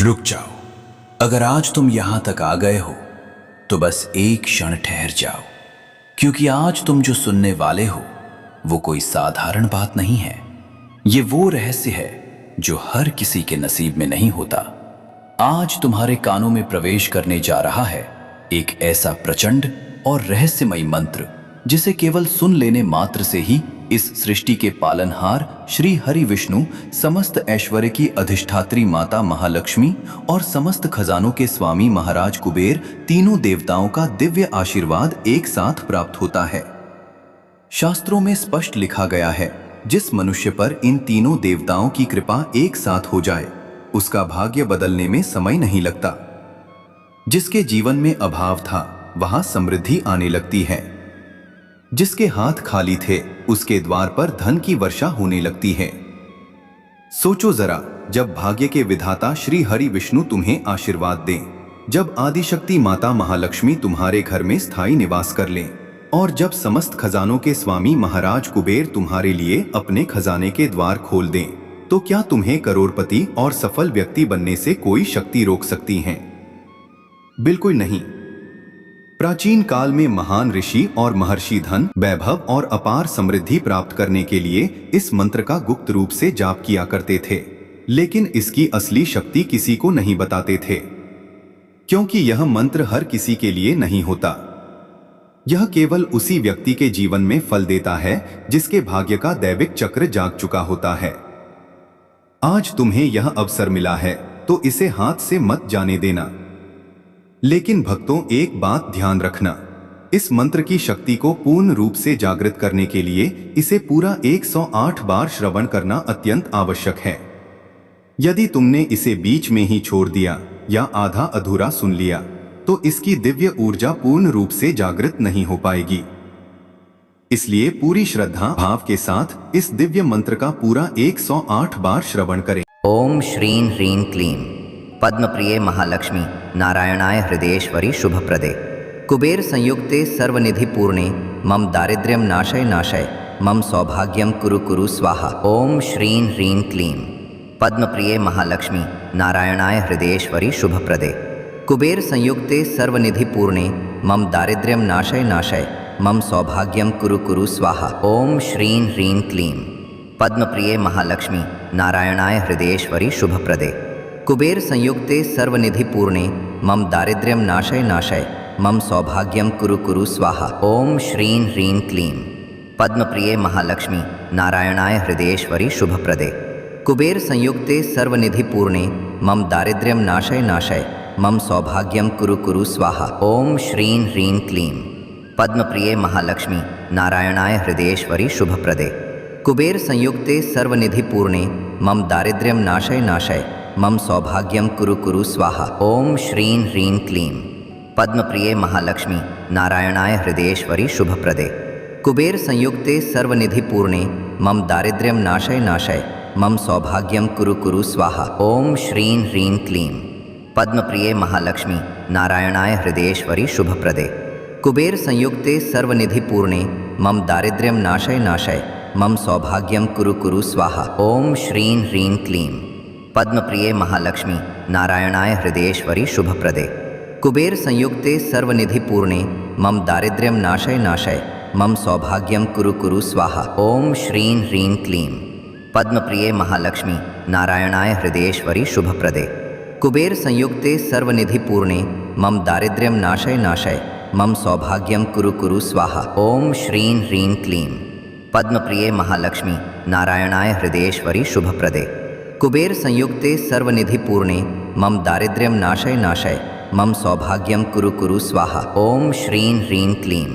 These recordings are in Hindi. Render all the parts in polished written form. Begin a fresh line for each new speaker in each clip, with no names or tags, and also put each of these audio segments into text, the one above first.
रुक जाओ। अगर आज तुम यहां तक आ गए हो तो बस एक क्षण ठहर जाओ, क्योंकि आज तुम जो सुनने वाले हो वो कोई साधारण बात नहीं है। ये वो रहस्य है जो हर किसी के नसीब में नहीं होता। आज तुम्हारे कानों में प्रवेश करने जा रहा है एक ऐसा प्रचंड और रहस्यमयी मंत्र जिसे केवल सुन लेने मात्र से ही इस सृष्टि के पालनहार श्री हरि विष्णु, समस्त ऐश्वर्य की अधिष्ठात्री माता महालक्ष्मी और समस्त खजानों के स्वामी महाराज कुबेर, तीनों देवताओं का दिव्य आशीर्वाद एक साथ प्राप्त होता है। शास्त्रों में स्पष्ट लिखा गया है, जिस मनुष्य पर इन तीनों देवताओं की कृपा एक साथ हो जाए उसका भाग्य बदलने में समय नहीं लगता। जिसके जीवन में अभाव था वहां समृद्धि आने लगती है। जिसके हाथ खाली थे उसके द्वार पर धन की वर्षा होने लगती है। सोचो जरा, जब भाग्य के विधाता श्री हरि विष्णु तुम्हें आशीर्वाद दें, जब आदिशक्ति माता महालक्ष्मी तुम्हारे घर में स्थायी निवास कर लें और जब समस्त खजानों के स्वामी महाराज कुबेर तुम्हारे लिए अपने खजाने के द्वार खोल दें, तो क्या तुम्हें करोड़पति और सफल व्यक्ति बनने से कोई शक्ति रोक सकती है? बिल्कुल नहीं। प्राचीन काल में महान ऋषि और महर्षि धन, वैभव और अपार समृद्धि प्राप्त करने के लिए इस मंत्र का गुप्त रूप से जाप किया करते थे, लेकिन इसकी असली शक्ति किसी को नहीं बताते थे, क्योंकि यह मंत्र हर किसी के लिए नहीं होता। यह केवल उसी व्यक्ति के जीवन में फल देता है जिसके भाग्य का दैविक चक्र जाग चुका होता है। आज तुम्हें यह अवसर मिला है तो इसे हाथ से मत जाने देना। लेकिन भक्तों, एक बात ध्यान रखना, इस मंत्र की शक्ति को पूर्ण रूप से जागृत करने के लिए इसे पूरा 108 बार श्रवण करना अत्यंत आवश्यक है। यदि तुमने इसे बीच में ही छोड़ दिया या आधा अधूरा सुन लिया तो इसकी दिव्य ऊर्जा पूर्ण रूप से जागृत नहीं हो पाएगी। इसलिए पूरी श्रद्धा भाव के साथ इस दिव्य मंत्र का पूरा 108 बार श्रवण करें।
ओम श्रीं ह्रीं क्लीं पद्मप्रिये महालक्ष्मी नारायणाय हृदयेश्वरी शुभप्रदे कुबेर संयुक्ते सर्वनिधि पूर्णे मम दारिद्र्यं नाशय नाशय मम सौभाग्यं कुरु कुरु स्वाहा। ओम श्रीं ह्रीं क्लीं पद्मप्रिये महालक्ष्मी नारायणाय हृदयेश्वरी शुभप्रदे कुबेर संयुक्ते सर्वनिधि पूर्णे मम दारिद्र्यं नाशय नाशय मम सौभाग्यं कुरु कुरु स्वाहा। ओम श्रीं ह्रीं क्लीं पद्मप्रिये महालक्ष्मी नारायणाय हृदयेश्वरी शुभप्रदे कुबेर संयुक्ते सर्वनिधि पूर्णे मम दारिद्र्यं नाशय नाशय मम सौभाग्यं कुरु कुरु स्वाहा। ओम श्रीं ह्रीं क्लीं पद्मप्रिये महालक्ष्मी नारायणाय हृदयेश्वरी शुभप्रदे कुबेर संयुक्ते सर्वनिधि पूर्णे मम दारिद्र्यं नाशय नाशय मम सौभाग्यं कुरु कुरु स्वाहा। ओम श्रीं ह्रीं क्लीं पद्मप्रिये महालक्ष्मी नारायणाय हृदयेश्वरी शुभप्रदे कुबेर संयुक्ते सर्वनिधि पूर्णे मम दारिद्र्यं नाशय नाशय मम सौभाग्यं कुरु कुरु स्वाहा। ओम श्रीं ह्रीं क्लीं पद्मप्रिये महालक्ष्मी नारायणाय हृदयेश्वरी शुभप्रदे कुबेर संयुक्ते सर्वनिधि पूर्णे मम दारिद्र्यं नाशय नाशय मम सौभाग्यं कुरु कुरु स्वाहा। ओम श्रीं ह्रीं क्लीं पद्मप्रिये महालक्ष्मी नारायणाय हृदयेश्वरी शुभप्रदे कुबेर संयुक्ते सर्वनिधि पूर्णे मम दारिद्र्यं नाशय नाशय मम सौभाग्यं कुरु कुरु स्वाहा। ओम श्रीं ह्रीं क्लीं पद्मप्रिये महालक्ष्मी नारायणाय हृदयेश्वरी शुभप्रदे कुबेर संयुक्ते सर्वनिधि पूर्णे मम दारिद्र्यं नाशय नाशय मम सौभाग्यं कुरु कुरु स्वाहा। ओम श्रीं ह्रीं क्लीं पद्मप्रिये महालक्ष्मी नारायणाय हृदयेश्वरी शुभप्रदे कुबेर संयुक्ते सर्वनिधि पूर्णे मम दारिद्र्यं नाशय नाशय मम सौभाग्यं कुरु कुरु स्वाहा। ओम श्रीं ह्रीं क्लीं पद्मप्रिये महालक्ष्मी नारायणाय हृदयेश्वरी शुभप्रदे कुबेर संयुक्ते सर्वनिधि पूर्णे मम दारिद्र्यं नाशय नाशय मम सौभाग्यं कुरु कुरु स्वाहा। ओम श्रीं ह्रीं क्लीं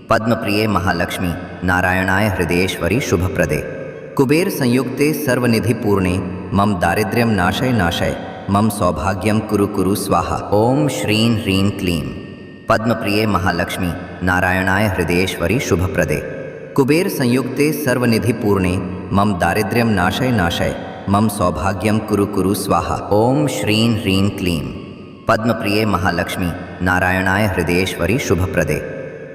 पद्मप्रिये महालक्ष्मी नारायणाय हृदयेश्वरी शुभप्रदे कुबेर संयुक्ते सर्वनिधि पूर्णे मम दारिद्र्यं नाशय नाशय मम सौभाग्यं कुरु कुरु स्वाहा। ओम श्रीं ह्रीं क्लीं पद्मप्रिये महालक्ष्मी नारायणाय हृदयेश्वरी शुभप्रदे कुबेर संयुक्ते सर्वनिधि पूर्णे मम दारिद्र्यं नाशय नाशय मम सौभाग्यं कुरु कुरु स्वाहा। ओम श्रीं ह्रीं क्लीं पद्मप्रिये महालक्ष्मी नारायणाय हृदयेश्वरी शुभप्रदे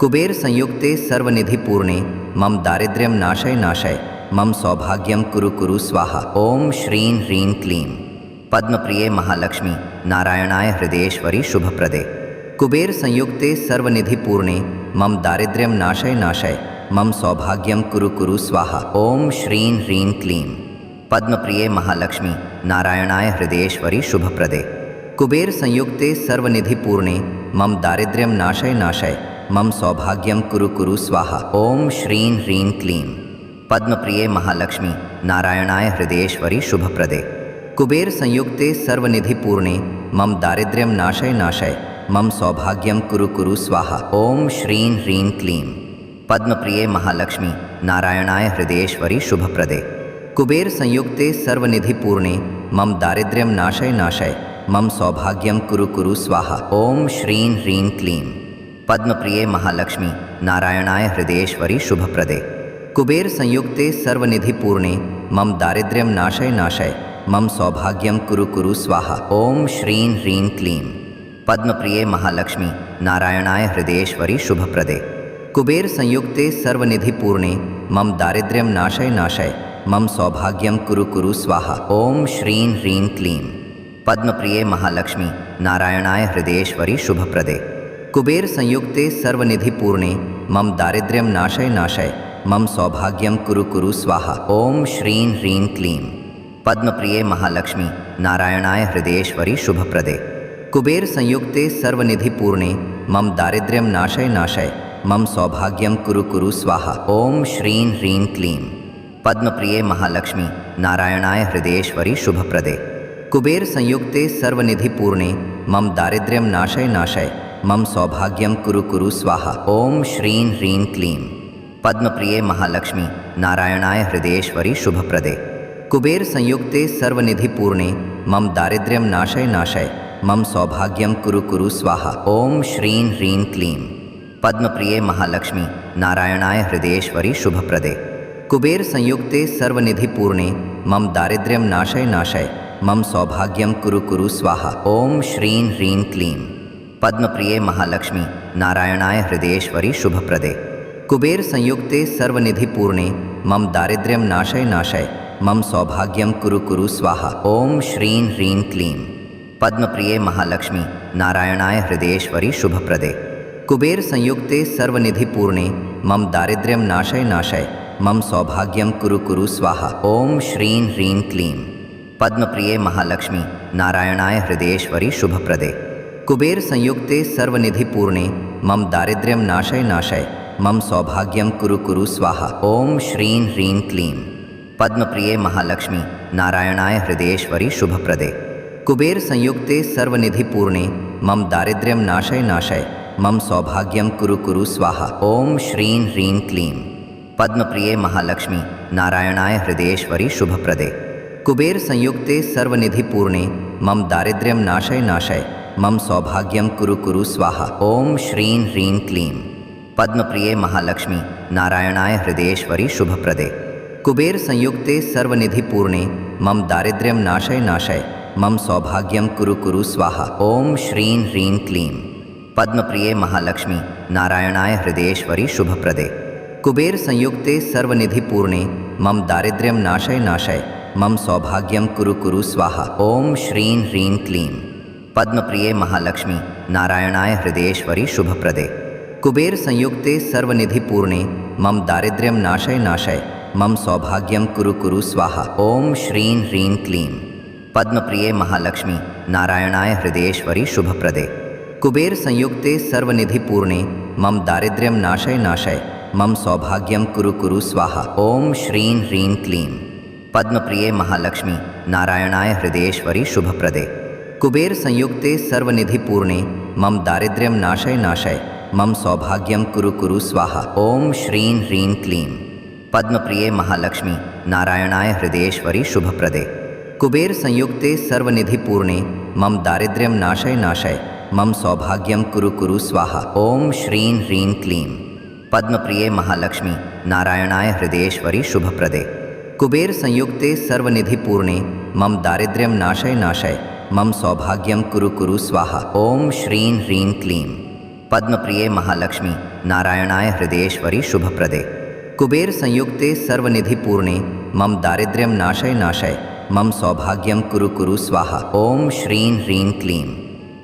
कुबेर संयुक्ते सर्वनिधि पूर्णे मम दारिद्र्यं नाशय नाशय मम सौभाग्यं कुरु कुरु स्वाहा। ओम श्रीं ह्रीं क्लीं पद्मप्रिये महालक्ष्मी नारायणाय हृदयेश्वरी शुभप्रदे कुबेर संयुक्ते सर्वनिधिपूर्णे मम दारिद्र्यं नाशय नाशय मम सौभाग्यं कुरु कुरु स्वाहा। ओम श्रीं ह्रीं क्लीं पद्मप्रिये महालक्ष्मी नारायणाय हृदयेश्वरी शुभप्रदे कुबेर संयुक्ते सर्वनिधिपूर्णे मम दारिद्र्यं नाशय नाशय मम सौभाग्यं कुरु कुरु स्वाहा। ओम श्रीं ह्रीं क्लीं पद्मप्रिये महालक्ष्मी नारायणाय हृदयेश्वरी शुभप्रदे कुबेर संयुक्ते सर्वनिधिपूर्णे मम दारिद्र्यं नाशय नाशय मम सौभाग्यं कुरु कुरु स्वाहा। ओम श्रीं ह्रीं क्लीं पद्मप्रिये महालक्ष्मी नारायणाय हृदयेश्वरी शुभप्रदे कुबेर संयुक्ते सर्वनिधिपूर्णे मम दारिद्र्यं नाशय नाशय मम सौभाग्यं कुरु कुरु स्वाहा। ओम श्रीं ह्रीं क्लीं पद्मप्रिये महालक्ष्मी नारायणाय हृदयेश्वरी शुभप्रदे कुबेर संयुक्ते सर्वनिधिपूर्णे मम दारिद्र्यं नाशय नाशय मम सौभाग्यं कुरु कुरु स्वाहा। ओम श्रीं ह्रीं क्लीं पद्मप्रिये महालक्ष्मी नारायणाय हृदयेश्वरी शुभप्रदे कुबेर संयुक्ते सर्वनिधिपूर्णे मम दारिद्र्यं नाशय नाशय मम सौभाग्यं कुरु कुरु स्वाहा। ओम श्रीं ह्रीं क्लीं पद्मप्रिये महालक्ष्मी नारायणाय हृदयेश्वरी शुभप्रदे कुबेर संयुक्ते सर्वनिधिपूर्णे मम दारिद्र्यं नाशय नाशय मम सौभाग्यं कुरु कुरु स्वाहा। ओम श्रीं ह्रीं क्लीं पद्मप्रिये महालक्ष्मी नारायणाय हृदयेश्वरी शुभप्रदे कुबेर संयुक्ते सर्वनिधिपूर्णे मम दारिद्र्यं नाशय नाशय मम सौभाग्यं कुरु कुरु स्वाहा। ओम श्रीं ह्रीं क्लीं पद्मप्रिये महालक्ष्मी नारायणाय हृदयेश्वरी शुभप्रदे कुबेर संयुक्ते सर्वनिधिपूर्णे मम दारिद्र्यं नाशय नाशय मम सौभाग्यं कुरु कुरु स्वाहा। ओम श्रीं ह्रीं क्लीं पद्मप्रिये महालक्ष्मी नारायणाय हृदयेश्वरी शुभप्रदे कुबेर संयुक्ते सर्वनिधिपूर्णे मम दारिद्र्यं नाशय नाशय मम सौभाग्यं कुरु कुरु स्वाहा। ओम श्रीं ह्रीं क्लीं पद्मप्रिये महालक्ष्मी नारायणाय हृदयेश्वरी शुभप्रदे कुबेर संयुक्ते सर्वनिधिपूर्णे मम दारिद्र्यं नाशय नाशय मम सौभाग्यं कुरु कुरु स्वाहा। ओम श्रीं ह्रीं क्लीं पद्मप्रिये महालक्ष्मी नारायणाय हृदयेश्वरी शुभप्रदे कुबेर संयुक्ते सर्वनिधिपूर्णे मम दारिद्र्यं नाशय नाशय मम सौभाग्यं कुरु कुरु स्वाहा। ओम श्रीं ह्रीं क्लीं पद्मप्रिये महालक्ष्मी नारायणाय हृदयेश्वरी शुभप्रदे कुबेर संयुक्ते सर्वनिधिपूर्णे मम दारिद्र्यं नाशय नाशय मम सौभाग्यं कुरु कुरु स्वाहा। ओम श्रीं ह्रीं क्लीं पद्मप्रिये महालक्ष्मी नारायणाय हृदयेश्वरी शुभप्रदे कुबेर संयुक्ते सर्वनिधिपूर्णे मम दारिद्र्यं नाशय नाशय मम सौभाग्यं कुरु कुरु स्वाहा। ओम श्रीं ह्रीं क्लीं पद्मप्रिये महालक्ष्मी नारायणाय हृदयेश्वरी शुभप्रदे कुबेर संयुक्ते सर्वनिधिपूर्णे मम दारिद्र्यं नाशय नाशय मम सौभाग्यं कुरु कुरु स्वाहा। ओम श्रीं ह्रीं क्लीं पद्मप्रिये महालक्ष्मी नारायणाय हृदयेश्वरी शुभप्रदे कुबेर संयुक्ते सर्वनिधिपूर्णे मम दारिद्र्यं नाशय नाशय मम सौभाग्यं कुरु कुरु स्वाहा। ओम श्रीं ह्रीं क्लीं पद्मप्रिये महालक्ष्मी नारायणाय हृदयेश्वरी शुभप्रदे कुबेर संयुक्ते सर्वनिधिपूर्णे मम दारिद्र्यं नाशय नाशय मम सौभाग्यं कुरु कुरु स्वाहा। ओम श्रीं ह्रीं क्लीं पद्मप्रिये महालक्ष्मी नारायणाय हृदयेश्वरी शुभप्रदे कुबेर संयुक्ते सर्वनिधिपूर्णे मम दारिद्र्यं नाशय नाशय मम सौभाग्यं कुरु कुरु स्वाहा। ओम श्रीं ह्रीं क्लीं पद्मप्रिये महालक्ष्मी नारायणाय हृदयेश्वरी शुभप्रदे कुबेर संयुक्ते सर्वनिधिपूर्णे मम दारिद्र्यं नाशय नाशय मम सौभाग्यं कुरु कुरु स्वाहा। ओम श्रीं ह्रीं क्लीं पद्मप्रिये महालक्ष्मी नारायणाय हृदयेश्वरी शुभप्रदे कुबेर संयुक्ते सर्वनिधिपूर्णे मम दारिद्र्यं नाशय नाशय मम सौभाग्यं कुरु कुरु स्वाहा। ओम श्रीं ह्रीं क्लीं पद्मप्रिये महालक्ष्मी नारायणाय हृदयेश्वरी शुभप्रदे कुबेर संयुक्ते सर्वनिधिपूर्णे मम दारिद्र्यं नाशय नाशय मम सौभाग्यं कुरु कुरु स्वाहा। ओम श्रीं ह्रीं क्लीं पद्मप्रिये महालक्ष्मी नारायणाय हृदयेश्वरी शुभप्रदे कुबेर संयुक्ते सर्वनिधिपूर्णे मम दारिद्र्यं नाशय नाशय मम सौभाग्यं कुरु कुरु स्वाहा। ओम श्रीं ह्रीं क्लीं पद्मप्रिये महालक्ष्मी नारायणाय हृदयेश्वरी शुभप्रदे कुबेर संयुक्ते सर्वनिधिपूर्णे मम दारिद्र्यं नाशय नाशय मम सौभाग्यं कुरु कुरु स्वाहा। ओम श्रीं ह्रीं क्लीं पद्मप्रिये महालक्ष्मी नारायणाय हृदयेश्वरी शुभप्रदे कुबेर संयुक्ते सर्वनिधिपूर्णे मम दारिद्र्यं नाशय नाशय मम सौभाग्यम कुरु कुरु स्वाहा। ओम श्रीं ह्रीं क्लीं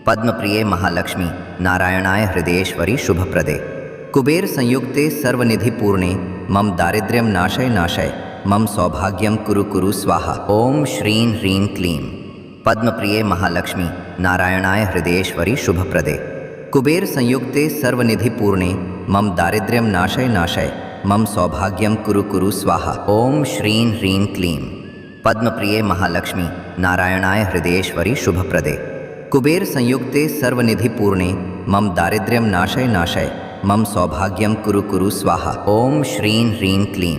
पद्मप्रिये महालक्ष्मी नारायणाय हृदयेश्वरी शुभप्रदे कुबेर संयुक्ते सर्वनिधिपूर्णे मम दारिद्र्यं नाशय नाशय मम सौभाग्यम कुरु कुरु स्वाहा। ओम श्रीं ह्रीं क्लीं पद्मप्रिये महालक्ष्मी नारायणाय हृदयेश्वरी शुभप्रदे कुबेर संयुक्ते सर्वनिधिपूर्णे मम दारिद्र्यं नाशय नाशय मम सौभाग्यम कुरु कुरु स्वाहा। ओम श्रीं ह्रीं क्लीं पद्मप्रिये महालक्ष्मी नारायणाय हृदयेश्वरी शुभप्रदे कुबेर संयुक्ते सर्वनिधिपूर्णे मम दारिद्र्यं नाशय नाशय मम सौभाग्यम कुरु कुरु स्वाहा। ओम श्रीं ह्रीं क्लीं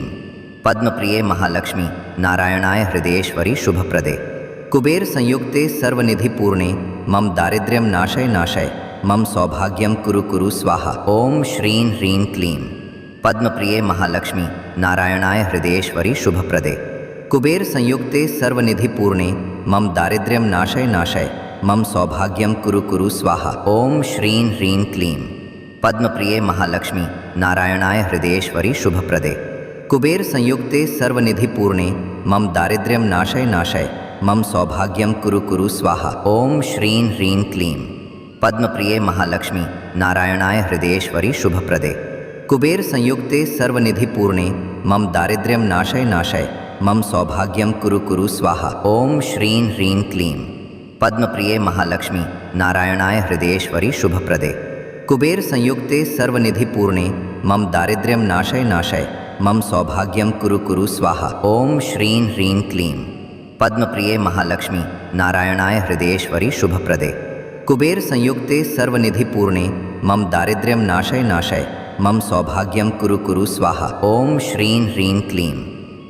पद्मप्रिये महालक्ष्मी नारायणाय हृदयेश्वरी शुभप्रदे कुबेर संयुक्ते सर्वनिधिपूर्णे मम दारिद्र्यं नाशय नाशय मम सौभाग्यम कुरु कुरु स्वाहा। ओम श्रीं ह्रीं क्लीं पद्मप्रिये महालक्ष्मी नारायणाय हृदयेश्वरी शुभप्रदे कुबेर संयुक्ते सर्वनिधिपूर्णे मम दारिद्र्यं नाशय नाशय मम सौभाग्यम कुरु कुरु स्वाहा। ओम श्रीं ह्रीं क्लीं पद्मप्रिये महालक्ष्मी नारायणाय हृदयेश्वरी शुभप्रदे कुबेर संयुक्ते सर्वनिधिपूर्णे मम दारिद्र्यं नाशय नाशय मम सौभाग्यम कुरु कुरु स्वाहा। ओम श्रीं ह्रीं क्लीं पद्मप्रिये महालक्ष्मी नारायणाय हृदयेश्वरी शुभप्रदे कुबेर संयुक्ते सर्वनिधिपूर्णे मम दारिद्र्यं नाशय नाशय मम सौभाग्यम कुरु कुरु स्वाहा। ओम श्रीं ह्रीं क्लीं पद्मप्रिये महालक्ष्मी नारायणाय हृदयेश्वरी शुभप्रदे कुबेर संयुक्ते सर्वनिधिपूर्णे मम दारिद्र्यं नाशय नाशय मम सौभाग्यम कुरु कुरु स्वाहा। ओम श्रीं ह्रीं क्लीं पद्मप्रिये महालक्ष्मी नारायणाय हृदयेश्वरी शुभप्रदे कुबेर संयुक्ते सर्वनिधिपूर्णे मम दारिद्र्यं नाशय नाशय मम सौभाग्यम कुरु कुरु स्वाहा। ओम श्रीं ह्रीं क्लीं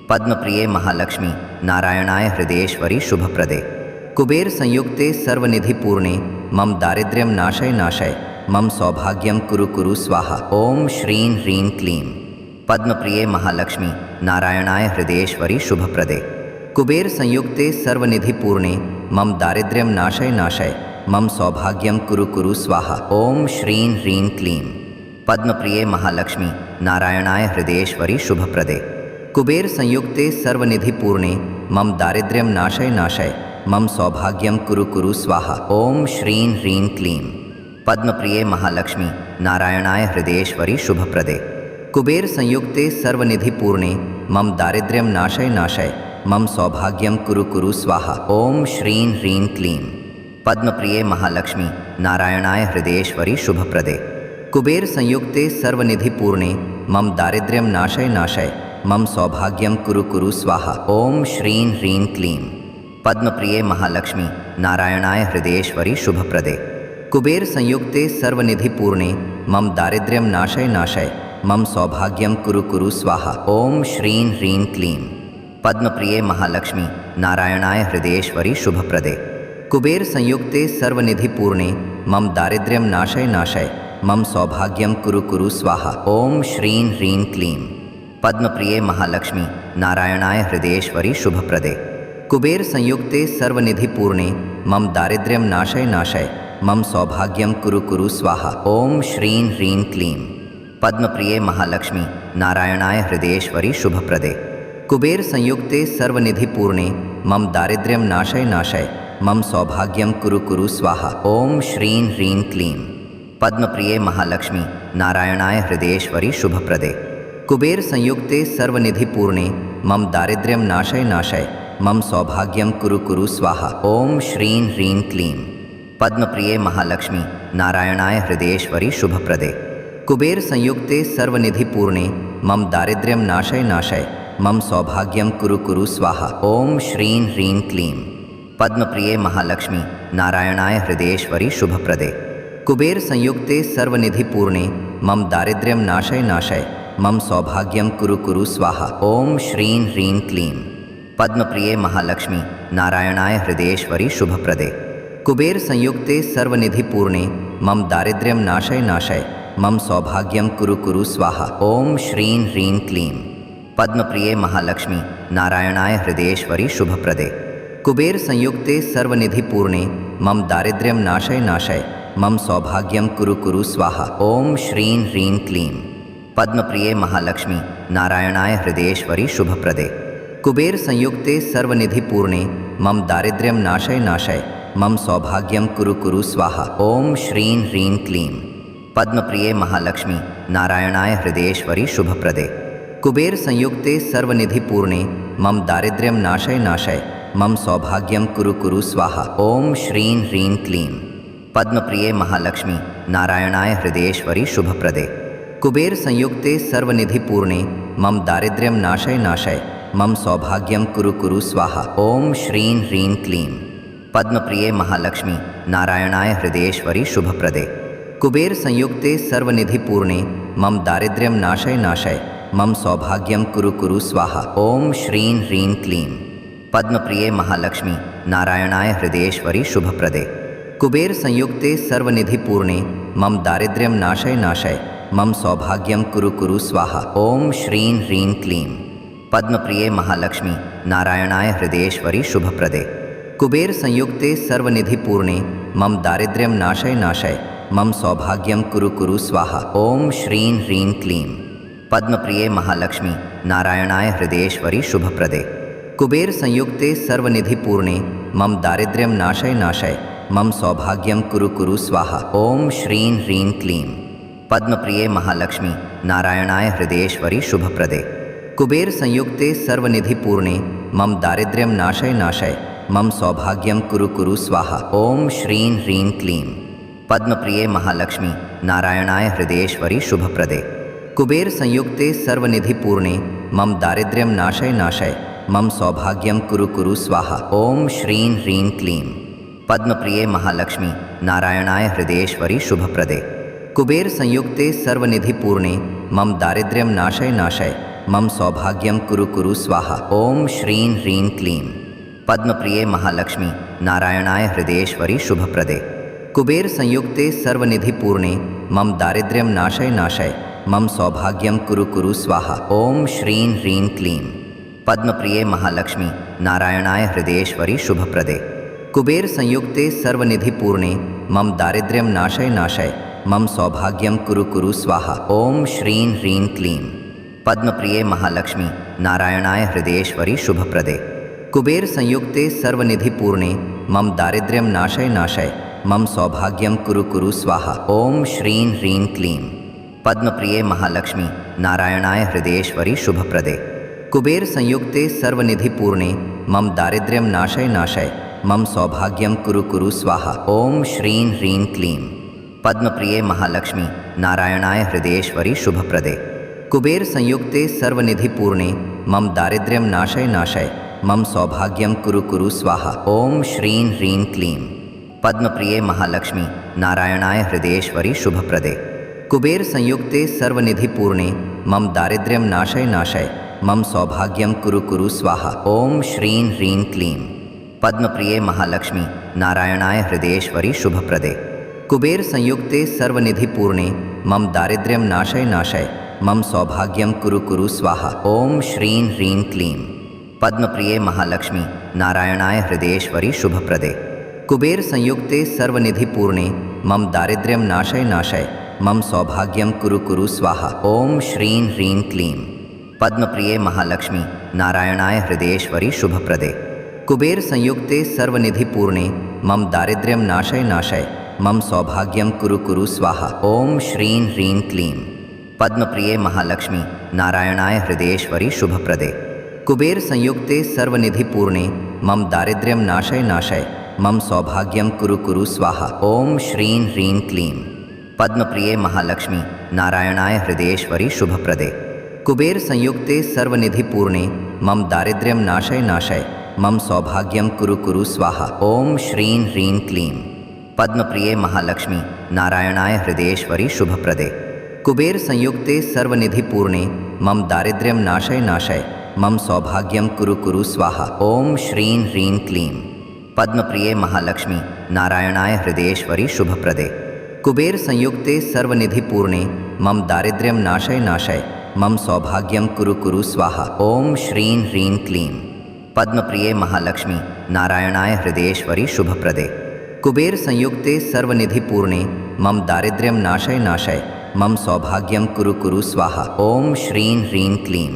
पद्मप्रिये महालक्ष्मी नारायणाय हृदयेश्वरी शुभप्रदे कुबेर संयुक्ते सर्वनिधिपूर्णे मम दारिद्र्यं नाशय नाशय मम सौभाग्यम कुरु कुरु स्वाहा। ओम श्रीं ह्रीं क्लीं पद्मप्रिये महालक्ष्मी नारायणाय हृदयेश्वरी शुभप्रदे कुबेर संयुक्ते सर्वनिधिपूर्णे मम दारिद्र्यं नाशय नाशय मम सौभाग्यम कुरु कुरु स्वाहा। ओम श्रीं ह्रीं क्लीं पद्मप्रिये महालक्ष्मी नारायणाय हृदयेश्वरी शुभप्रदे कुबेर संयुक्ते सर्वनिधिपूर्णे मम दारिद्र्यं नाशय नाशय मम सौभाग्यम कुरु कुरु स्वाहा। ओम श्रीं ह्रीं क्लीं पद्मप्रिये महालक्ष्मी नारायणाय हृदयेश्वरी शुभप्रदे कुबेर संयुक्ते सर्वनिधिपूर्णे मम दारिद्र्यं नाशय नाशय मम सौभाग्यम कुरु कुरु स्वाहा। ओम श्रीं ह्रीं क्लीं पद्मप्रिये महालक्ष्मी नारायणाय हृदयेश्वरी शुभप्रदे कुबेर संयुक्ते सर्वनिधिपूर्णे मम दारिद्र्यं नाशय नाशय मम सौभाग्यम कुरु कुरु स्वाहा। ओम श्रीं ह्रीं क्लीं पद्मप्रिये महालक्ष्मी नारायणाय हृदयेश्वरी शुभप्रदे कुबेर संयुक्ते सर्वनिधिपूर्णे मम दारिद्र्यं नाशय नाशय मम सौभाग्यम कुरु कुरु स्वाहा। ओम श्रीं ह्रीं क्लीं पद्मप्रिये महालक्ष्मी नारायणाय हृदयेश्वरी शुभप्रदे कुबेर संयुक्ते सर्वनिधिपूर्णे मम दारिद्र्यं नाशय नाशय मम सौभाग्यम कुरु कुरु स्वाहा। ओम श्रीं ह्रीं क्लीं पद्मप्रिये महालक्ष्मी नारायणाय हृदयेश्वरी शुभप्रदे कुबेर संयुक्ते सर्वनिधिपूर्णे मम दारिद्र्यं नाशय नाशय मम सौभाग्यम कुरु कुरु स्वाहा। ओम श्रीं ह्रीं क्लीं पद्मप्रिये महालक्ष्मी नारायणाय हृदयेश्वरी शुभप्रदे कुबेर संयुक्ते सर्वनिधिपूर्णे मम दारिद्र्यं नाशय नाशय मम सौभाग्यम कुरु कुरु स्वाहा। ओम श्रीं ह्रीं क्लीं पद्मप्रिये महालक्ष्मी नारायणाय हृदयेश्वरी शुभप्रदे कुबेर संयुक्ते सर्वनिधिपूर्णे मम दारिद्र्यं नाशय नाशय मम सौभाग्यम कुरु कुरु स्वाहा। ओम श्रीं ह्रीं क्लीं पद्मप्रिये महालक्ष्मी नारायणाय हृदयेश्वरी शुभप्रदे कुबेर संयुक्ते सर्वनिधिपूर्णे मम दारिद्र्यं नाशय नाशय मम सौभाग्यम कुरु कुरु स्वाहा। ओम श्रीं ह्रीं क्लीं पद्मप्रिये महालक्ष्मी नारायणाय हृदयेश्वरी शुभप्रदे कुबेर संयुक्ते सर्वनिधिपूर्णे मम दारिद्र्यं नाशय नाशय मम सौभाग्यम कुरु कुरु स्वाहा। ओम श्रीं ह्रीं क्लीं पद्मप्रिये महालक्ष्मी नारायणाय हृदयेश्वरी शुभप्रदे कुबेर संयुक्ते सर्वनिधिपूर्णे मम दारिद्र्यं नाशय नाशय मम सौभाग्यम कुरु कुरु स्वाहा। ओम श्रीं ह्रीं क्लीं पद्मप्रिये महालक्ष्मी नारायणाय हृदयेश्वरी शुभप्रदे कुबेर संयुक्ते सर्वनिधिपूर्णे मम दारिद्र्यं नाशय नाशय मम सौभाग्यम कुरु कुरु स्वाहा। ओम श्रीं ह्रीं क्लीं पद्मप्रिये महालक्ष्मी नारायणाय हृदयेश्वरी शुभप्रदे कुबेर संयुक्ते सर्वनिधिपूर्णे मम दारिद्र्यं नाशय नाशय मम सौभाग्यं कुरु कुरु स्वाहा। ओम श्रीं ह्रीं क्लीं पद्मप्रिये महालक्ष्मी नारायणाय हृदयेश्वरी शुभप्रदे कुबेर संयुक्ते सर्वनिधिपूर्णे मम दारिद्र्यं नाशय नाशय मम सौभाग्यं कुरु कुरु स्वाहा। ओम श्रीं ह्रीं क्लीं पद्मप्रिये महालक्ष्मी नारायणाय हृदयेश्वरी शुभप्रदे कुबेर संयुक्ते सर्वनिधिपूर्णे मम दारिद्र्यं नाशय नाशय मम सौभाग्यं कुरु कुरु स्वाहा। ओम श्रीं ह्रीं क्लीं पद्मप्रिये महालक्ष्मी नारायणाय हृदयेश्वरी शुभप्रदे कुबेर संयुक्ते सर्वनिधिपूर्णे मम दारिद्र्यं नाशय नाशय मम सौभाग्यं कुरु कुरु स्वाहा। ओम श्रीं ह्रीं क्लीं पद्मप्रिये महालक्ष्मी नारायणाय हृदयेश्वरी शुभप्रदे कुबेर संयुक्ते सर्वनिधिपूर्णे मम दारिद्र्यं नाशय नाशय मम सौभाग्यं कुरु कुरु स्वाहा। ओम श्रीं ह्रीं क्लीं पद्मप्रिये महालक्ष्मी नारायणाय हृदयेश्वरी शुभप्रदे कुबेर संयुक्ते सर्वनिधिपूर्णे मम दारिद्र्यं नाशय नाशय मम सौभाग्यं कुरु कुरु स्वाहा। ओम श्रीं ह्रीं क्लीं पद्मप्रिये महालक्ष्मी नारायणाय हृदयेश्वरी शुभप्रदे कुबेर संयुक्ते सर्वनिधिपूर्णे मम दारिद्र्यं नाशय नाशय मम सौभाग्यं कुरु कुरु स्वाहा। ओम श्रीं ह्रीं क्लीं पद्मप्रिये महालक्ष्मी नारायणाय हृदयेश्वरी शुभप्रदे कुबेर संयुक्ते सर्वनिधिपूर्णे मम दारिद्र्यं नाशय नाशय मम सौभाग्यं कुरु कुरु स्वाहा। ओम श्रीं ह्रीं क्लीं पद्मप्रिये महालक्ष्मी नारायणाय हृदयेश्वरी शुभप्रदे कुबेर संयुक्ते सर्वनिधिपूर्णे मम दारिद्र्यं नाशय नाशय मम सौभाग्यं कुरु कुरु स्वाहा। ओम श्रीं ह्रीं क्लीं पद्मप्रिये महालक्ष्मी नारायणाय हृदयेश्वरी शुभप्रदे कुबेर संयुक्ते सर्वनिधिपूर्णे मम दारिद्र्यं नाशय नाशय मम सौभाग्यं कुरु कुरु स्वाहा। ओम श्रीं ह्रीं क्लीं पद्मप्रिये महालक्ष्मी नारायणाय हृदयेश्वरी शुभप्रदे कुबेर संयुक्ते सर्वनिधिपूर्णे मम दारिद्र्यं नाशय नाशय मम सौभाग्यं कुरु कुरु स्वाहा। ओम श्रीं ह्रीं क्लीं पद्मप्रिये महालक्ष्मी नारायणाय हृदयेश्वरी शुभप्रदे कुबेर संयुक्ते सर्वनिधिपूर्णे मम दारिद्र्यं नाशय नाशय मम सौभाग्यं कुरु कुरु स्वाहा। ओम श्रीं ह्रीं क्लीं पद्मप्रिये महालक्ष्मी नारायणाय हृदयेश्वरी शुभप्रदे कुबेर संयुक्ते सर्वनिधिपूर्णे मम दारिद्र्यं नाशय नाशय मम सौभाग्यं कुरु कुरु स्वाहा। ओम श्रीं ह्रीं क्लीं पद्मप्रिये महालक्ष्मी नारायणाय हृदयेश्वरी शुभप्रदे कुबेर संयुक्ते सर्वनिधिपूर्णे मम दारिद्र्यं नाशय नाशय मम सौभाग्यं कुरु कुरु स्वाहा। ओम श्रीं ह्रीं क्लीं पद्मप्रिये महालक्ष्मी नारायणाय हृदयेश्वरी शुभप्रदे कुबेर संयुक्ते सर्वनिधिपूर्णे मम दारिद्र्यं नाशय नाशय मम सौभाग्यं कुरु कुरु स्वाहा। ओम श्रीं ह्रीं क्लीं पद्मप्रिये महालक्ष्मी नारायणाय हृदयेश्वरी शुभप्रदे कुबेर संयुक्ते सर्वनिधिपूर्णे मम दारिद्र्यं नाशय नाशय मम सौभाग्यं कुरु कुरु स्वाहा। ओम श्रीं ह्रीं क्लीं पद्मप्रिये महालक्ष्मी नारायणाय हृदयेश्वरी शुभप्रदे कुबेर संयुक्ते सर्वनिधिपूर्णे मम दारिद्र्यं नाशय नाशय मम सौभाग्यं कुरु कुरु स्वाहा। ओम श्रीं ह्रीं क्लीं पद्मप्रिये महालक्ष्मी नारायणाय हृदयेश्वरी शुभप्रदे कुबेर संयुक्ते सर्वनिधिपूर्णे मम दारिद्र्यं नाशय नाशय मम सौभाग्यं कुरु कुरु स्वाहा। ओम श्रीं ह्रीं क्लीं पद्मप्रिये महालक्ष्मी नारायणाय हृदयेश्वरी शुभप्रदे कुबेर संयुक्ते सर्वनिधिपूर्णे मम दारिद्र्यं नाशय नाशय मम सौभाग्यं कुरु कुरु स्वाहा। ओम श्रीं ह्रीं क्लीं पद्मप्रिये महालक्ष्मी नारायणाय हृदयेश्वरी शुभप्रदे कुबेर संयुक्ते सर्वनिधिपूर्णे मम दारिद्र्यं नाशय नाशय मम सौभाग्यं कुरु कुरु स्वाहा। ओम श्रीं ह्रीं क्लीं पद्मप्रिये महालक्ष्मी नारायणाय हृदयेश्वरी शुभप्रदे कुबेर संयुक्ते सर्वनिधिपूर्णे मम दारिद्र्यं नाशय नाशय मम सौभाग्यं कुरु कुरु स्वाहा। ओम श्रीं ह्रीं क्लीं पद्मप्रिये महालक्ष्मी नारायणाय हृदयेश्वरी शुभप्रदे कुबेर संयुक्ते सर्वनिधिपूर्णे मम दारिद्र्यं नाशय नाशय मम सौभाग्यं कुरु कुरु स्वाहा। ओम श्रीं ह्रीं क्लीं पद्मप्रिये महालक्ष्मी नारायणाय हृदयेश्वरी शुभप्रदे कुबेर संयुक्ते सर्वनिधिपूर्णे मम दारिद्र्यं नाशय नाशय मम सौभाग्यं कुरु कुरु स्वाहा। ओम श्रीं ह्रीं क्लीं पद्मप्रिये महालक्ष्मी नारायणाय हृदयेश्वरी शुभप्रदे कुबेर संयुक्ते सर्वनिधिपूर्णे मम दारिद्र्यं नाशय नाशय मम सौभाग्यं कुरु कुरु स्वाहा। ओम श्रीं ह्रीं क्लीं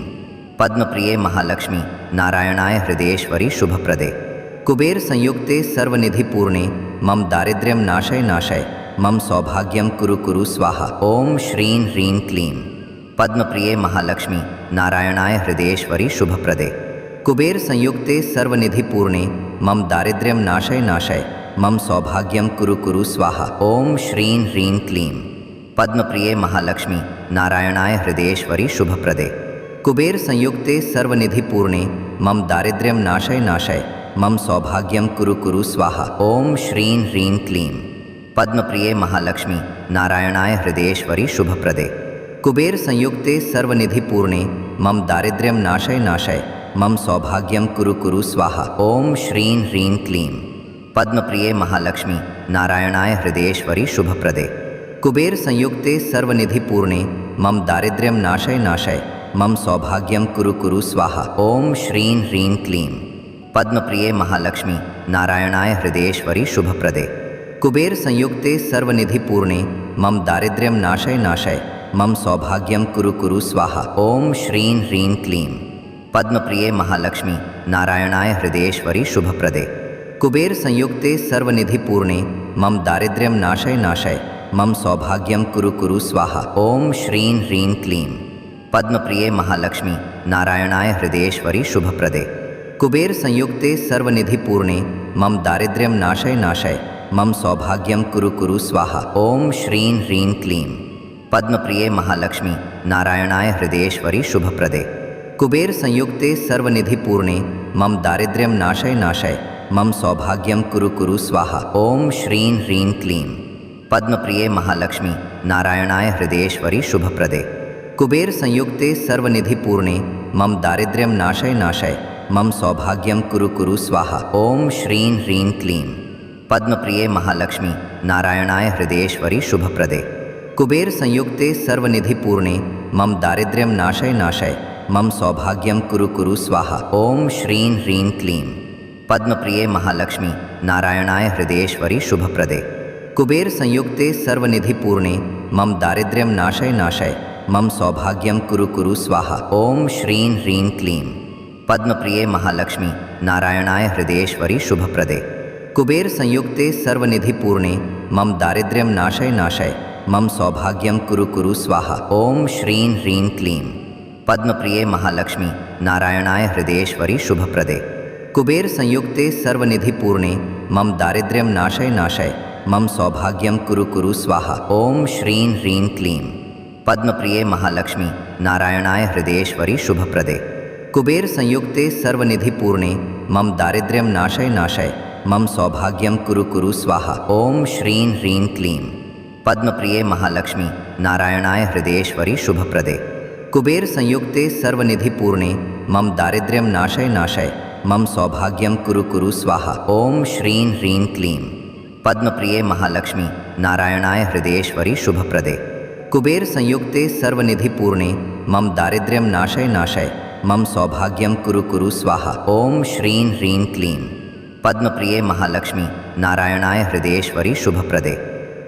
पद्मप्रिये महालक्ष्मी नारायणाय हृदयेश्वरी शुभप्रदे कुबेर संयुक्ते सर्वनिधिपूर्णे मम दारिद्र्यं नाशय नाशय मम सौभाग्यं कुरु कुरु स्वाहा। ओम श्रीं ह्रीं क्लीं पद्मप्रिये महालक्ष्मी नारायणाय हृदयेश्वरी शुभप्रदे कुबेर संयुक्ते सर्वनिधिपूर्णे मम दारिद्र्यं नाशय नाशय मम सौभाग्यं कुरु कुरु स्वाहा। ओम श्रीं ह्रीं क्लीं पद्मप्रिये महालक्ष्मी नारायणाय हृदयेश्वरी शुभप्रदे कुबेर संयुक्ते सर्वनिधिपूर्णे मम दारिद्र्यं नाशय नाशय मम सौभाग्यं कुरु कुरु स्वाहा। ओम श्रीं ह्रीं क्लीं पद्मप्रिये महालक्ष्मी नारायणाय हृदयेश्वरी शुभप्रदे कुबेर संयुक्ते सर्वनिधिपूर्णे मम दारिद्र्यं नाशय नाशय मम सौभाग्यं कुरु कुरु स्वाहा। ओम श्रीं ह्रीं क्लीं पद्मप्रिये महालक्ष्मी नारायणाय हृदयेश्वरी शुभप्रदे कुबेर संयुक्ते सर्वनिधिपूर्णे मम दारिद्र्यं नाशय नाशय मम सौभाग्यं कुरु कुरु स्वाहा। ओम श्रीं ह्रीं क्लीं पद्मप्रिये महालक्ष्मी नारायणाय हृदयेश्वरी शुभप्रदे कुबेर संयुक्ते सर्वनिधिपूर्णे मम दारिद्र्यं नाशय नाशय मम सौभाग्यं कुरु कुरु स्वाहा। ओम श्रीं ह्रीं क्लीं पद्मप्रिये महालक्ष्मी नारायणाय हृदयेश्वरी शुभप्रदे कुबेर संयुक्ते सर्वनिधिपूर्णे मम दारिद्र्यं नाशय नाशय मम सौभाग्यं कुरु कुरु स्वाहा। ओम श्रीं ह्रीं क्लीं पद्मप्रिये महालक्ष्मी नारायणाय हृदयेश्वरी शुभप्रदे कुबेर संयुक्ते सर्वनिधिपूर्णे मम दारिद्र्यं नाशय नाशय मम सौभाग्यं कुरु कुरु स्वाहा। ओम श्रीं ह्रीं क्लीं पद्मप्रिये महालक्ष्मी नारायणाय हृदयेश्वरी शुभप्रदे कुबेर संयुक्ते सर्वनिधिपूर्णे मम दारिद्र्यं नाशय नाशय मम सौभाग्यं कुरु कुरु स्वाहा। ओम श्रीं ह्रीं क्लीं पद्मप्रिये महालक्ष्मी नारायणाय हृदयेश्वरी शुभप्रदे कुबेर संयुक्ते सर्वनिधिपूर्णे मम दारिद्र्यं नाशय नाशय मम सौभाग्यं कुरु कुरु स्वाहा। ओम श्रीं ह्रीं क्लीं पद्मप्रिये महालक्ष्मी नारायणाय हृदयेश्वरी शुभप्रदे कुबेर संयुक्ते सर्वनिधिपूर्णे मम दारिद्र्यं नाशय नाशय मम सौभाग्यं कुरु कुरु स्वाहा। ओम श्रीं ह्रीं क्लीं पद्मप्रिये महालक्ष्मी नारायणाय हृदयेश्वरी शुभप्रदे कुबेर संयुक्ते सर्वनिधिपूर्णे मम दारिद्र्यं नाशय नाशय मम सौभाग्यं कुरु कुरु स्वाहा। ओम श्रीं ह्रीं क्लीं पद्मप्रिये महालक्ष्मी नारायणाय हृदयेश्वरी शुभप्रदे कुबेर संयुक्ते सर्वनिधिपूर्णे मम दारिद्र्यं नाशय नाशय मम सौभाग्यं कुरु कुरु स्वाहा। ओम श्रीं ह्रीं क्लीं पद्मप्रिये महालक्ष्मी नारायणाय हृदयेश्वरी शुभप्रदे कुबेर संयुक्ते सर्वनिधिपूर्णे मम दारिद्र्यं नाशय नाशय मम सौभाग्यं कुरु कुरु स्वाहा। ओम श्रीं ह्रीं क्लीं पद्मप्रिये महालक्ष्मी नारायणाय हृदयेश्वरी शुभप्रदे कुबेर संयुक्ते सर्वनिधिपूर्णे मम दारिद्र्यं नाशय नाशय मम सौभाग्यं कुरु कुरु स्वाहा। ओम श्रीं ह्रीं क्लीं पद्मप्रिये महालक्ष्मी नारायणाय हृदयेश्वरी शुभप्रदे कुबेर संयुक्ते सर्वनिधिपूर्णे मम दारिद्र्यं नाशय नाशय मम सौभाग्यं कुरु कुरु स्वाहा। ओम श्रीं ह्रीं क्लीं पद्मप्रिये महालक्ष्मी नारायणाय हृदयेश्वरी शुभप्रदे कुबेर संयुक्ते सर्वनिधिपूर्णे मम दारिद्र्यं नाशय नाशय मम सौभाग्यं कुरु कुरु स्वाहा। ओम श्रीं ह्रीं क्लीं पद्मप्रिये महालक्ष्मी नारायणाय हृदयेश्वरी शुभप्रदे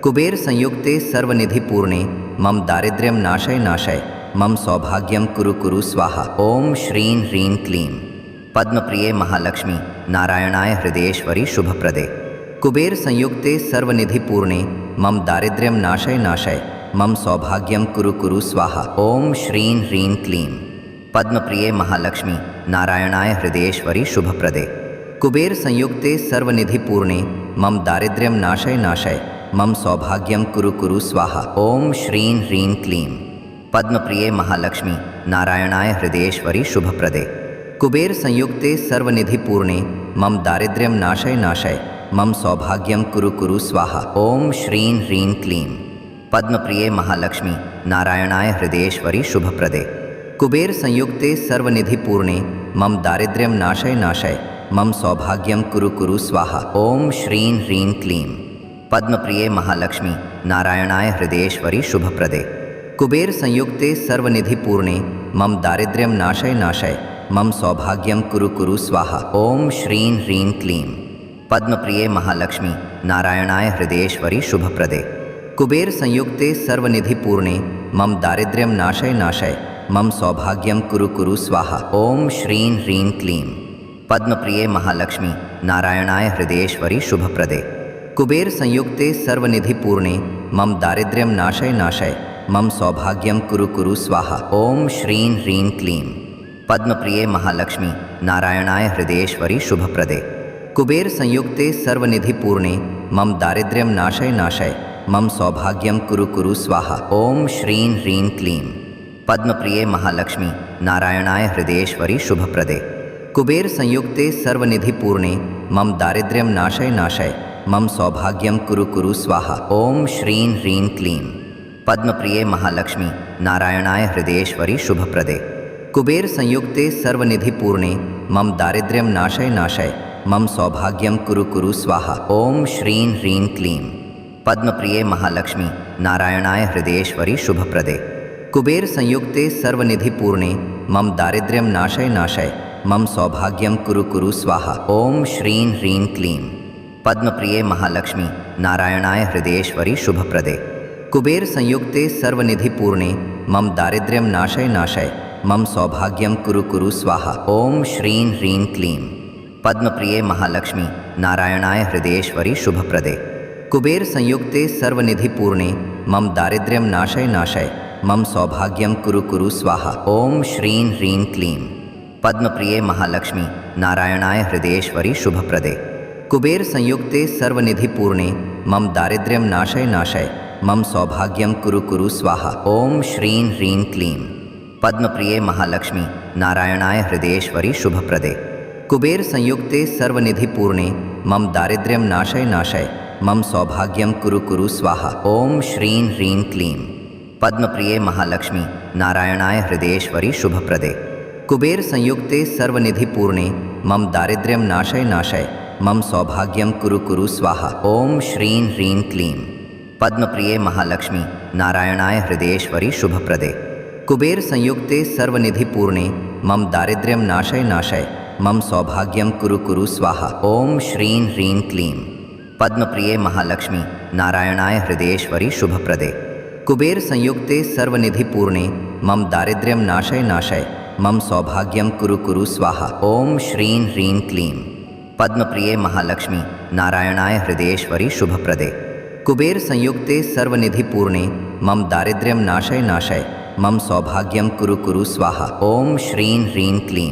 कुबेर संयुक्ते सर्वनिधिपूर्णे मम दारिद्र्यं नाशय नाशय मम सौभाग्यं कुरु कुरु स्वाहा। ओम श्रीं ह्रीं क्लीं पद्मप्रिये महालक्ष्मी नारायणाय हृदयेश्वरी शुभप्रदे कुबेर संयुक्ते सर्वनिधिपूर्णे मम दारिद्र्यं नाशय नाशय मम सौभाग्यं कुरु कुरु स्वाहा। ओम श्रीं ह्रीं क्लीं पद्मप्रिये महालक्ष्मी नारायणाय हृदयेश्वरी शुभप्रदे कुबेर संयुक्ते सर्वनिधिपूर्णे मम दारिद्र्यं नाशय नाशय मम सौभाग्यं कुरु कुरु स्वाहा। ओम श्रीं ह्रीं क्लीं पद्मप्रिये महालक्ष्मी नारायणाय हृदयेश्वरी शुभप्रदे कुबेर संयुक्ते सर्वनिधिपूर्णे मम दारिद्र्यं नाशय नाशय मम सौभाग्यं कुरु कुरु स्वाहा। ओम श्रीं ह्रीं क्लीं पद्मप्रिये महालक्ष्मी नारायणाय हृदयेश्वरी शुभप्रदे कुबेर संयुक्ते सर्वनिधिपूर्णे मम दारिद्र्यं नाशय नाशय मम सौभाग्यं कुरु कुरु स्वाहा। ओम श्रीं ह्रीं क्लीं पद्मप्रिये महालक्ष्मी नारायणाय हृदयेश्वरी शुभप्रदे कुबेर संयुक्ते सर्वनिधिपूर्णे मम दारिद्र्यं नाशय नाशय मम सौभाग्यं कुरु कुरु स्वाहा। ओम श्रीं ह्रीं क्लीं पद्मप्रिये महालक्ष्मी नारायणाय हृदयेश्वरी शुभप्रदे कुबेर संयुक्ते सर्वनिधिपूर्णे मम दारिद्र्यं नाशय नाशय मम सौभाग्यम कुरु कुरु स्वाहा। ओम श्रीं ह्रीं क्लीं पद्मप्रिये महालक्ष्मी नारायणाय हृदयेश्वरी शुभप्रदे कुबेर संयुक्ते सर्वनिधिपूर्णे मम दारिद्र्यं नाशय नाशय मम सौभाग्यम कुरु कुरु स्वाहा। ओम श्रीं ह्रीं क्लीं पद्मप्रिये महालक्ष्मी नारायणाय हृदयेश्वरी शुभप्रदे कुबेर संयुक्ते सर्वनिधिपूर्णे मम दारिद्र्यं नाशय नाशय मम सौभाग्यम कुरु कुरु स्वाहा। ओम श्रीं ह्रीं क्लीं पद्मप्रिये महालक्ष्मी नारायणाय हृदयेश्वरी शुभप्रदे कुबेर संयुक्ते सर्वनिधिपूर्णे मम दारिद्र्यं नाशय नाशय मम सौभाग्यम कुरु कुरु स्वाहा। ओम श्रीं ह्रीं क्लीं पद्मप्रिये महालक्ष्मी नारायणाय हृदयेश्वरी शुभप्रदे कुबेर संयुक्ते सर्वनिधिपूर्णे मम दारिद्र्यं नाशय नाशय मम सौभाग्यम कुरु कुरु स्वाहा। ओम श्रीं ह्रीं क्लीं पद्मप्रिये महालक्ष्मी नारायणाय हृदयेश्वरी शुभप्रदे कुबेर संयुक्ते सर्वनिधिपूर्णे मम दारिद्र्यं नाशय नाशय मम सौभाग्यम कुरु कुरु स्वाहा। ओम श्रीं ह्रीं क्लीं पद्मप्रिये महालक्ष्मी नारायणाय हृदयेश्वरी शुभप्रदे कुबेर संयुक्ते सर्वनिधिपूर्णे मम दारिद्र्यं नाशय नाशय मम सौभाग्यम कुरु कुरु स्वाहा। ओम श्रीं ह्रीं क्लीं पद्मप्रिये महालक्ष्मी नारायणाय हृदयेश्वरी शुभप्रदे कुबेर संयुक्ते सर्वनिधिपूर्णे मम दारिद्र्यं नाशय नाशय मम सौभाग्यम कुरु कुरु स्वाहा। ओम श्रीं ह्रीं क्लीं पद्मप्रिये महालक्ष्मी नारायणाय हृदयेश्वरी शुभप्रदे कुबेर संयुक्ते सर्वनिधिपूर्णे मम दारिद्र्यं नाशय नाशय मम सौभाग्यम कुरु कुरु स्वाहा। ओम श्रीं ह्रीं क्लीं पद्मप्रिये महालक्ष्मी नारायणाय हृदयेश्वरी शुभप्रदे कुबेर संयुक्ते सर्वनिधिपूर्णे मम दारिद्र्यं नाशय नाशय मम सौभाग्यम कुरु कुरु स्वाहा। ओम श्रीं ह्रीं क्लीं पद्मप्रिये महालक्ष्मी नारायणाय हृदयेश्वरी शुभप्रदे कुबेर संयुक्ते सर्वनिधिपूर्णे मम दारिद्र्यं नाशय नाशय मम सौभाग्यम कुरु कुरु स्वाहा। ओम श्रीं ह्रीं क्लीं पद्मप्रिये महालक्ष्मी नारायणाय हृदयेश्वरी शुभप्रदे कुबेर संयुक्ते सर्वनिधिपूर्णे मम दारिद्र्यं नाशय नाशय मम सौभाग्यम कुरु कुरु स्वाहा। ओम श्रीं ह्रीं क्लीं पद्मप्रिये महालक्ष्मी नारायणाय हृदयेश्वरी शुभप्रदे कुबेर संयुक्ते सर्वनिधिपूर्णे मम दारिद्र्यं नाशय नाशय मम सौभाग्यम कुरु कुरु स्वाहा। ओम श्रीं ह्रीं क्लीं पद्मप्रिये महालक्ष्मी नारायणाय हृदयेश्वरी शुभप्रदे कुबेर संयुक्ते सर्वनिधिपूर्णे मम दारिद्र्यं नाशय नाशय मम सौभाग्यम कुरु कुरु स्वाहा। ओम श्रीं ह्रीं क्लीं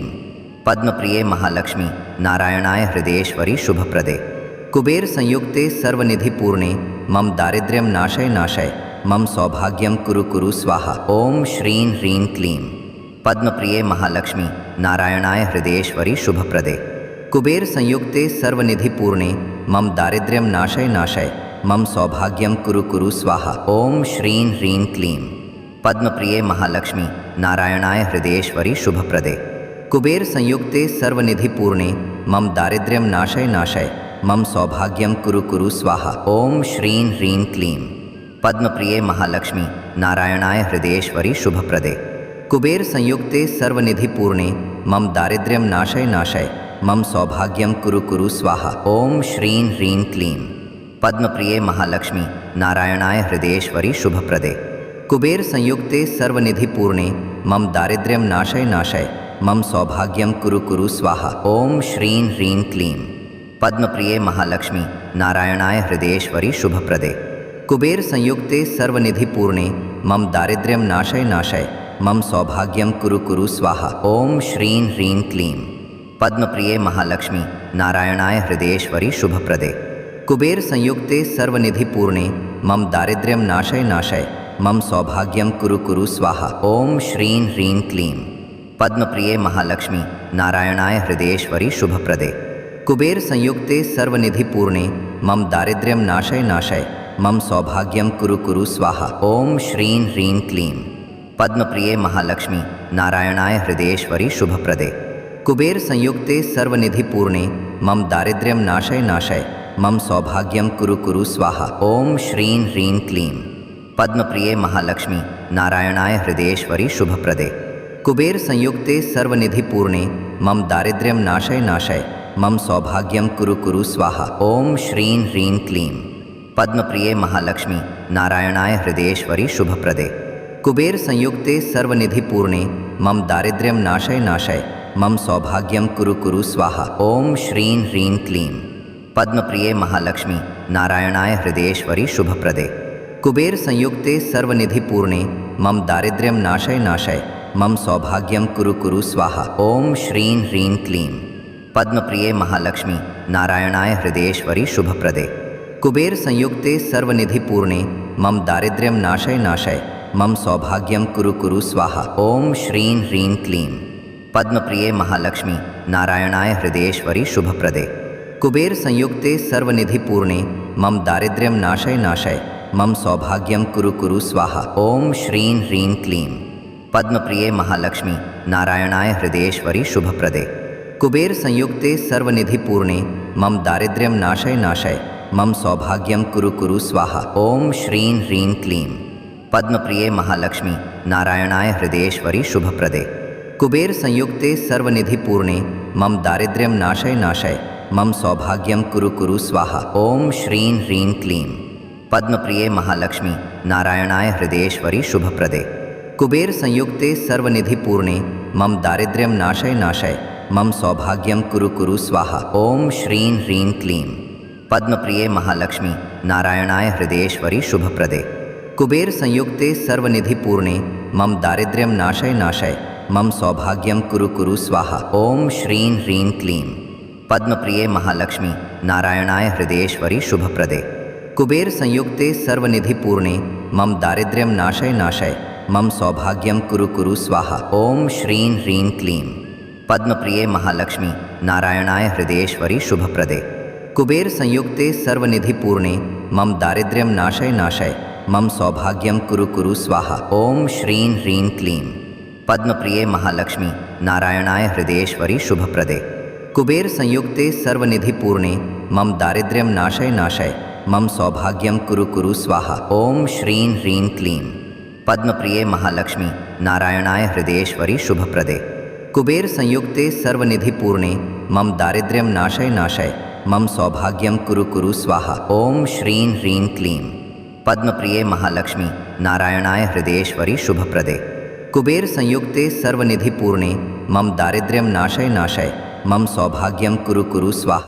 पद्मप्रिये महालक्ष्मी नारायणाय हृदयेश्वरी शुभप्रदे कुबेर संयुक्ते सर्वनिधिपूर्णे मम दारिद्र्यं नाशय नाशय मम सौभाग्यम कुरु कुरु स्वाहा। ओम श्रीं ह्रीं क्लीं पद्मप्रिये महालक्ष्मी नारायणाय हृदयेश्वरी शुभप्रदे कुबेर संयुक्ते सर्वनिधिपूर्णे मम दारिद्र्यं नाशय नाशय मम सौभाग्यम कुरु कुरु स्वाहा। ओम श्रीं ह्रीं क्लीं पद्मप्रिये महालक्ष्मी नारायणाय हृदयेश्वरी शुभप्रदे कुबेर संयुक्ते सर्वनिधिपूर्णे मम दारिद्र्यं नाशय नाशय मम सौभाग्यम कुरु कुरु स्वाहा। ओम श्रीं ह्रीं क्लीं पद्मप्रिये महालक्ष्मी नारायणाय हृदयेश्वरी शुभप्रदे कुबेर संयुक्ते सर्वनिधिपूर्णे मम दारिद्र्यं नाशय नाशय मम सौभाग्यम कुरु कुरु स्वाहा। ओम श्रीं ह्रीं क्लीं पद्मप्रिये महालक्ष्मी नारायणाय हृदयेश्वरी शुभप्रदे कुबेर संयुक्ते सर्वनिधिपूर्णे मम दारिद्र्यं नाशय नाशय मम सौभाग्यम कुरु कुरु स्वाहा। ओम श्रीं ह्रीं क्लीं पद्मप्रिये महालक्ष्मी नारायणाय हृदयेश्वरी शुभप्रदे कुबेर संयुक्ते सर्वनिधिपूर्णे मम दारिद्र्यं नाशय नाशय मम सौभाग्यम कुरु कुरु स्वाहा। ओम श्रीं ह्रीं क्लीं पद्मप्रिये महालक्ष्मी नारायणाय हृदयेश्वरी शुभप्रदे कुबेर संयुक्ते सर्वनिधिपूर्णे मम दारिद्र्यं नाशय नाशय मम सौभाग्यम कुरु कुरु स्वाहा। ओम श्रीं ह्रीं क्लीं पद्मप्रिये महालक्ष्मी नारायणाय हृदयेश्वरी शुभप्रदे कुबेर संयुक्ते सर्वनिधिपूर्णे मम दारिद्र्यं नाशय नाशय मम सौभाग्यम कुरु कुरु स्वाहा। ओम श्रीं ह्रीं क्लीं पद्मप्रिये महालक्ष्मी नारायणाय हृदयेश्वरी शुभप्रदे कुबेर संयुक्ते सर्वनिधिपूर्णे मम दारिद्र्यं नाशय नाशय मम सौभाग्यम कुरु कुरु स्वाहा। ओम श्रीं ह्रीं क्लीं पद्मप्रिये महालक्ष्मी नारायणाय हृदयेश्वरी शुभप्रदे कुबेर संयुक्ते सर्वनिधिपूर्णे मम दारिद्र्यं नाशय नाशय मम सौभाग्यम कुरु कुरु स्वाहा। ओम श्रीं ह्रीं क्लीं पद्मप्रिये महालक्ष्मी नारायणाय हृदयेश्वरी शुभप्रदे कुबेर संयुक्ते सर्वनिधिपूर्णे मम दारिद्र्यं नाशय नाशय मम सौभाग्यं कुरु कुरु स्वाहा। ओम श्रीं ह्रीं क्लीं पद्मप्रिये महालक्ष्मी नारायणाय हृदयेश्वरी शुभप्रदे कुबेर संयुक्ते सर्वनिधिपूर्णे मम दारिद्र्यं नाशय नाशय मम सौभाग्यं कुरु कुरु स्वाहा। ओम श्रीं ह्रीं क्लीं पद्मप्रिये महालक्ष्मी नारायणाय हृदयेश्वरी शुभप्रदे कुबेर संयुक्ते सर्वनिधिपूर्णे मम दारिद्र्यं नाशय नाशय मम सौभाग्यं कुरु कुरु स्वाहा। ओम श्रीं ह्रीं क्लीं पद्मप्रिये महालक्ष्मी नारायणाय हृदयेश्वरी शुभप्रदे कुबेर संयुक्ते सर्वनिधिपूर्णे मम दारिद्र्यं नाशय नाशय मम सौभाग्यं कुरु कुरु स्वाहा। ओम श्रीं ह्रीं क्लीं पद्मप्रिये महालक्ष्मी नारायणाय हृदयेश्वरी शुभप्रदे कुबेर संयुक्ते सर्वनिधिपूर्णे मम दारिद्र्यं नाशय नाशय मम सौभाग्यं कुरु कुरु स्वाहा। ओम श्रीं ह्रीं क्लीं पद्मप्रिये महालक्ष्मी नारायणाय हृदयेश्वरी शुभप्रदे कुबेर संयुक्ते सर्वनिधिपूर्णे मम दारिद्र्यं नाशय नाशय मम सौभाग्यं कुरु कुरु स्वाहा। ओम श्रीं ह्रीं क्लीं पद्मप्रिये महालक्ष्मी नारायणाय हृदयेश्वरी शुभप्रदे कुबेर संयुक्ते सर्वनिधिपूर्णे मम दारिद्र्यं नाशय नाशय मम सौभाग्यं कुरु कुरु स्वाहा। ओम श्रीं ह्रीं क्लीं पद्मप्रिये महालक्ष्मी नारायणाय हृदयेश्वरी शुभप्रदे कुबेर संयुक्ते सर्वनिधिपूर्णे मम दारिद्र्यं नाशय नाशय मम सौभाग्यं कुरु कुरु स्वाहा। ओम श्रीं ह्रीं क्लीं पद्मप्रिये महालक्ष्मी नारायणाय हृदयेश्वरी शुभप्रदे कुबेर संयुक्ते सर्वनिधिपूर्णे मम दारिद्र्यं नाशय नाशय मम सौभाग्यं कुरु कुरु स्वाहा। ओम श्रीं ह्रीं क्लीं पद्मप्रिये महालक्ष्मी नारायणाय हृदयेश्वरी शुभप्रदे कुबेर संयुक्ते सर्वनिधिपूर्णे मम दारिद्र्यं नाशय नाशय मम सौभाग्यं कुरु कुरु स्वाहा। ओम श्रीं ह्रीं क्लीं पद्मप्रिये महालक्ष्मी नारायणाय हृदयेश्वरी शुभप्रदे कुबेर संयुक्ते सर्वनिधिपूर्णे मम दारिद्र्यं नाशय नाशय मम सौभाग्यं कुरु कुरु स्वाहा। ओम श्रीं ह्रीं क्लीं पद्मप्रिये महालक्ष्मी नारायणाय हृदयेश्वरी शुभप्रदे कुबेर संयुक्ते सर्वनिधिपूर्णे मम दारिद्र्यं नाशय नाशय मम सौभाग्यं कुरु कुरु स्वाहा। ओम श्रीं ह्रीं क्लीं पद्मप्रिये महालक्ष्मी नारायणाय हृदयेश्वरी शुभप्रदे कुबेर संयुक्ते सर्वनिधिपूर्णे मम दारिद्र्यं नाशय नाशय मम सौभाग्यं कुरु कुरु स्वाहा।